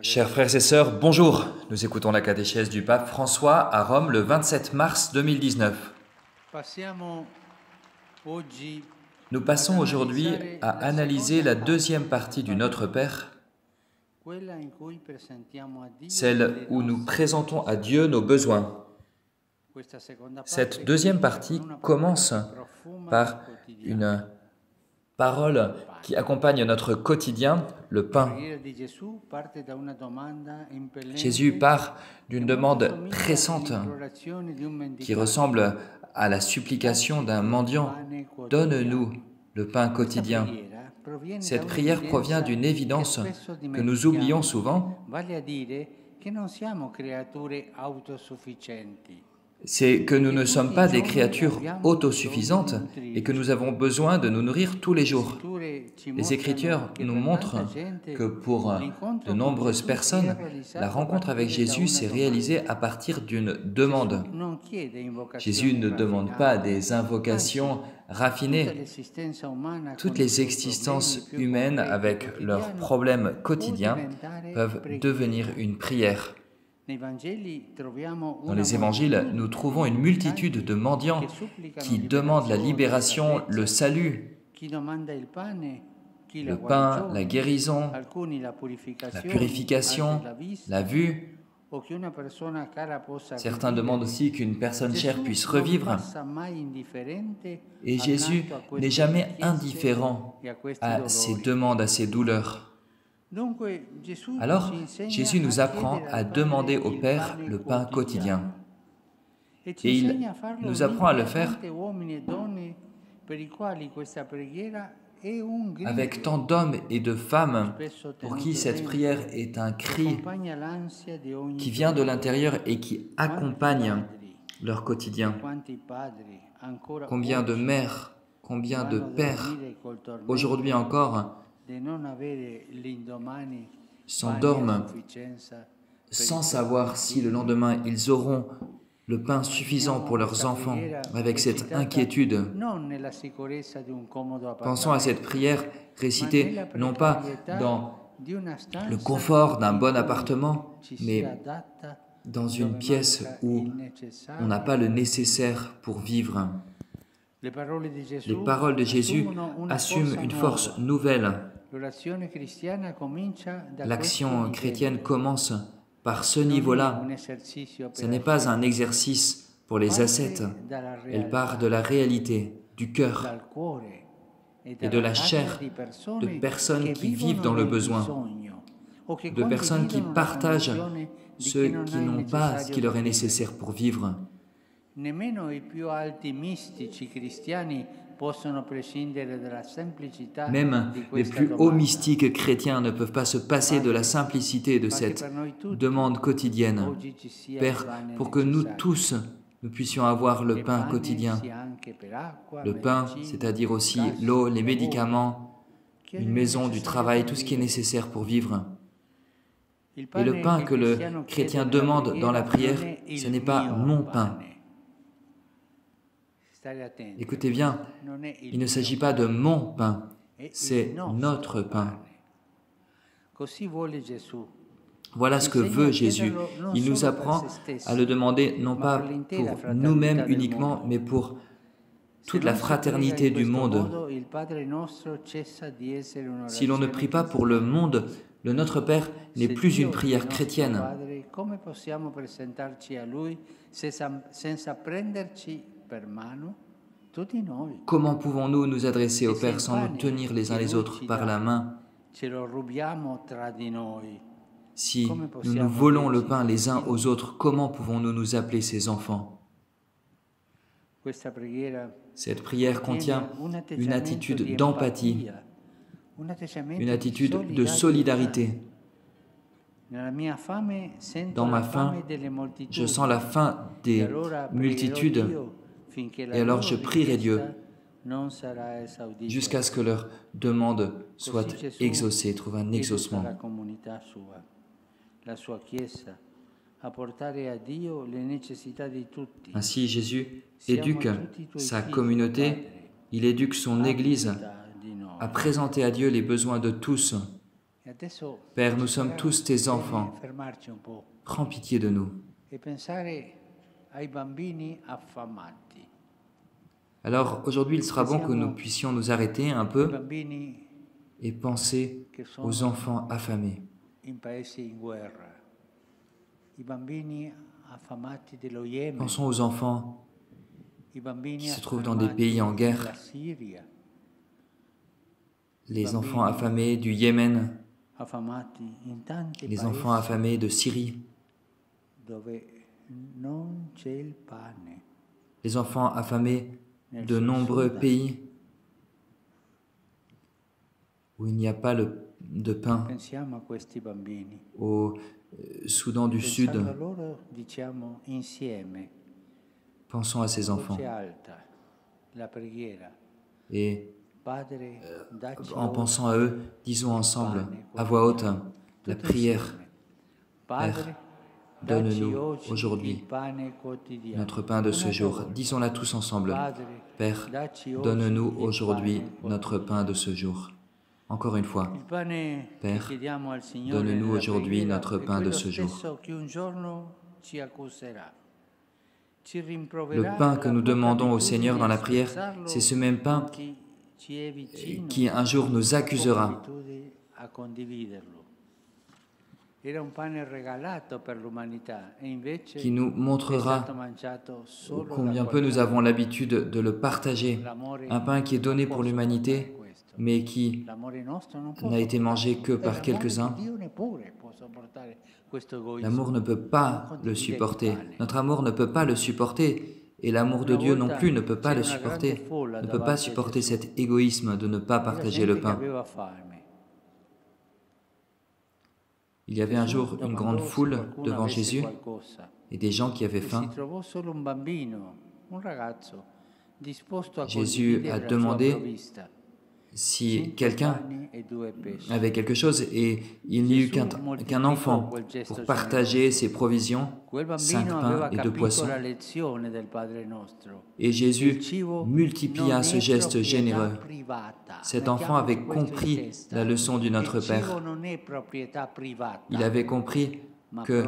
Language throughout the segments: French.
Chers frères et sœurs, bonjour. Nous écoutons la catéchèse du pape François à Rome le 27 mars 2019. Nous passons aujourd'hui à analyser la deuxième partie du Notre Père, celle où nous présentons à Dieu nos besoins. Cette deuxième partie commence par une parole qui accompagne notre quotidien, le pain. Jésus part d'une demande pressante qui ressemble à la supplication d'un mendiant. « Donne-nous le pain quotidien ». Cette prière provient d'une évidence que nous oublions souvent, c'est que nous ne sommes pas des créatures autosuffisantes et que nous avons besoin de nous nourrir tous les jours. Les Écritures nous montrent que pour de nombreuses personnes, la rencontre avec Jésus s'est réalisée à partir d'une demande. Jésus ne demande pas des invocations raffinées. Toutes les existences humaines avec leurs problèmes quotidiens peuvent devenir une prière. Dans les évangiles, nous trouvons une multitude de mendiants qui demandent la libération, le salut, le pain, la guérison, la purification, la vue. Certains demandent aussi qu'une personne chère puisse revivre. Et Jésus n'est jamais indifférent à ces demandes, à ces douleurs. Alors, Jésus nous apprend à demander au Père le pain quotidien. Et il nous apprend à le faire avec tant d'hommes et de femmes pour qui cette prière est un cri qui vient de l'intérieur et qui accompagne leur quotidien. Combien de mères, combien de pères, aujourd'hui encore, s'endorment sans savoir si le lendemain ils auront le pain suffisant pour leurs enfants, avec cette inquiétude. Pensons à cette prière récitée non pas dans le confort d'un bon appartement, mais dans une pièce où on n'a pas le nécessaire pour vivre. Les paroles de Jésus assument une force nouvelle. L'action chrétienne commence par ce niveau-là. Ce n'est pas un exercice pour les ascètes. Elle part de la réalité, du cœur et de la chair, de personnes qui vivent dans le besoin, de personnes qui partagent ceux qui n'ont pas ce qui leur est nécessaire pour vivre. Même les plus hauts mystiques chrétiens ne peuvent pas se passer de la simplicité de cette demande quotidienne. Père, pour que nous tous, nous puissions avoir le pain quotidien. Le pain, c'est-à-dire aussi l'eau, les médicaments, une maison, du travail, tout ce qui est nécessaire pour vivre. Et le pain que le chrétien demande dans la prière, ce n'est pas mon pain. Écoutez bien, il ne s'agit pas de mon pain, c'est notre pain. Voilà ce que veut Jésus. Il nous apprend à le demander non pas pour nous-mêmes uniquement, mais pour toute la fraternité du monde. Si l'on ne prie pas pour le monde, le Notre Père n'est plus une prière chrétienne. Comment pouvons-nous nous adresser au Père sans nous tenir les uns les autres par la main? Si nous nous volons le pain les uns aux autres, comment pouvons-nous nous appeler ses enfants? Cette prière contient une attitude d'empathie, une attitude de solidarité. Dans ma faim, je sens la faim des multitudes et alors je prierai Dieu jusqu'à ce que leur demande soit exaucée, trouve un exaucement. Ainsi, Jésus éduque sa communauté, il éduque son Église à présenter à Dieu les besoins de tous Père, nous sommes tous tes enfants. Prends pitié de nous. Alors aujourd'hui, il sera bon que nous puissions nous arrêter un peu et penser aux enfants affamés. Pensons aux enfants qui se trouvent dans des pays en guerre, les enfants affamés du Yémen, les enfants affamés de Syrie, les enfants affamés de nombreux pays où il n'y a pas de pain, au Soudan du Sud. Pensons à ces enfants. Et en pensant à eux, disons ensemble, à voix haute, la prière. Père, donne-nous aujourd'hui notre pain de ce jour. Disons-la tous ensemble. Père, donne-nous aujourd'hui notre pain de ce jour. Encore une fois. Père, donne-nous aujourd'hui notre pain de ce jour. Le pain que nous demandons au Seigneur dans la prière, c'est ce même pain qui un jour nous accusera. Qui nous montrera combien peu nous avons l'habitude de le partager. Un pain qui est donné pour l'humanité, mais qui n'a été mangé que par quelques-uns. L'amour ne peut pas le supporter. Notre amour ne peut pas le supporter. Et l'amour de Dieu non plus ne peut pas le supporter. Ne peut pas supporter cet égoïsme de ne pas partager le pain. Il y avait un jour une grande foule devant Jésus et des gens qui avaient faim. Jésus a demandé si quelqu'un avait quelque chose et il n'y eut qu'un enfant pour partager ses provisions, 5 pains et 2 poissons. Et Jésus multiplia ce geste généreux. Cet enfant avait compris la leçon du Notre Père. Il avait compris que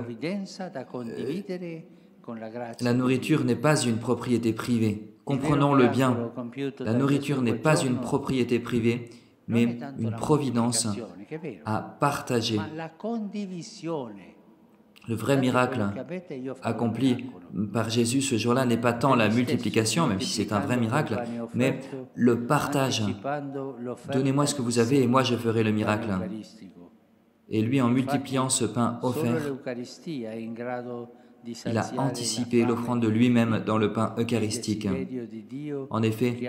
la nourriture n'est pas une propriété privée. Comprenons-le bien, la nourriture n'est pas une propriété privée, mais une providence à partager. Le vrai miracle accompli par Jésus ce jour-là n'est pas tant la multiplication, même si c'est un vrai miracle, mais le partage. Donnez-moi ce que vous avez et moi je ferai le miracle. Et lui, en multipliant ce pain offert, il a anticipé l'offrande de lui-même dans le pain eucharistique. En effet,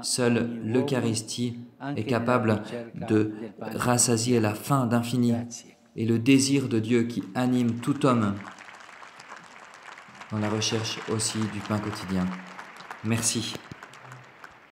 seule l'Eucharistie est capable de rassasier la faim d'infini et le désir de Dieu qui anime tout homme dans la recherche aussi du pain quotidien. Merci.